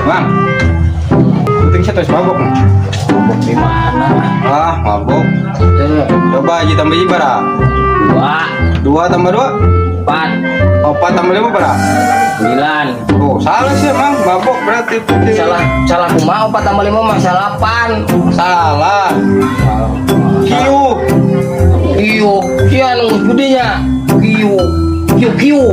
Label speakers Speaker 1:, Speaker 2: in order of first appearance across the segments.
Speaker 1: Bang, penting saya terus mabok.
Speaker 2: Mabok di mana?
Speaker 1: Ah, mabok. Coba aja tambah berapa?
Speaker 2: Dua,
Speaker 1: Dua tambah dua?
Speaker 2: empat,
Speaker 1: Empat tambah lima berapa?
Speaker 2: 9.
Speaker 1: Oh, salah sih emang. Mabok berarti.
Speaker 2: Salah kumaha 4 tambah 5 mah 8.
Speaker 1: Salah. Kiu.
Speaker 2: Kiu, kian gedenya. Kiu, kiu, kiu.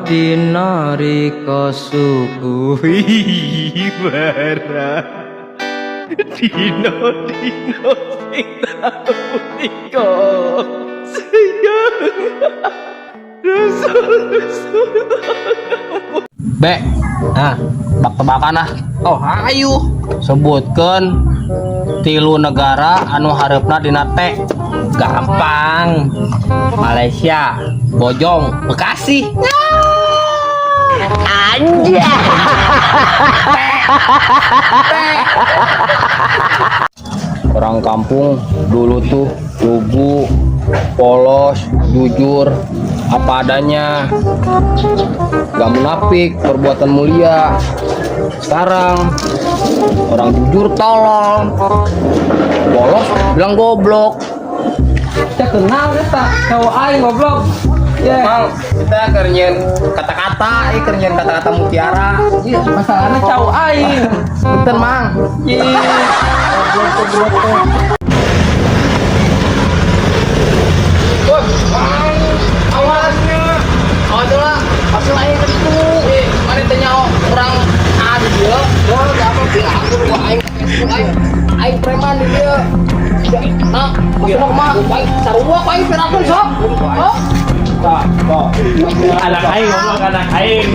Speaker 2: Dina rika sukuhi bara. Dina sing tau rika Bek, nah, bak-tebakan ah. Oh, ayo sebutkan 3 negara anu hareupeuna dina T. Gampang. Malaysia, Bojong, Bekasi. Aja. Orang kampung dulu tuh lugu, polos, jujur, apa adanya, gak munafik, perbuatan mulia. Sekarang orang jujur tolong, polos bilang goblok. Kita kenal kita, cowok aing goblok. Ya, Mang, kita kerjain kata-kata, kerjain kata-kata mutiara. Iya, masalahnya cowok aing. Punten, Mang. Iya. Awasnya, hasil aing itu. Mana tanya orang ada dia, apa bilang aku aing preman dia. Nah, masuk mah, baik sarua aing pirakeun sok. Oh.
Speaker 3: Anak aing ngomong anak aing.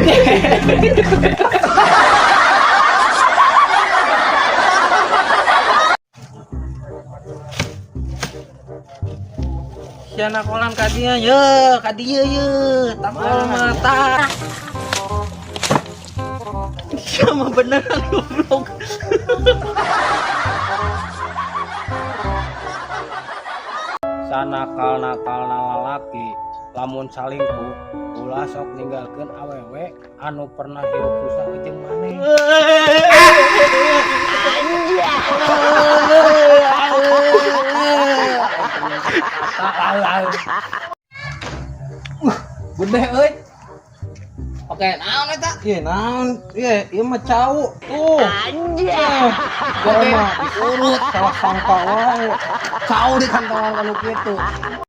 Speaker 2: Siana kolan kadinya ye, kadieu ye, tapol mata. Sama beneran goblok. Sanakal lalaki lamun salingkuh ulah sok ninggalkeun awewe anu pernah hirup susah jeung maneh. Gede euy. Oke, naon eta? Ieu naon? Ieu mah cau. Tuh. Anjir. Gua mah diurut salah sangka wae. Cau di kantongan anu kitu.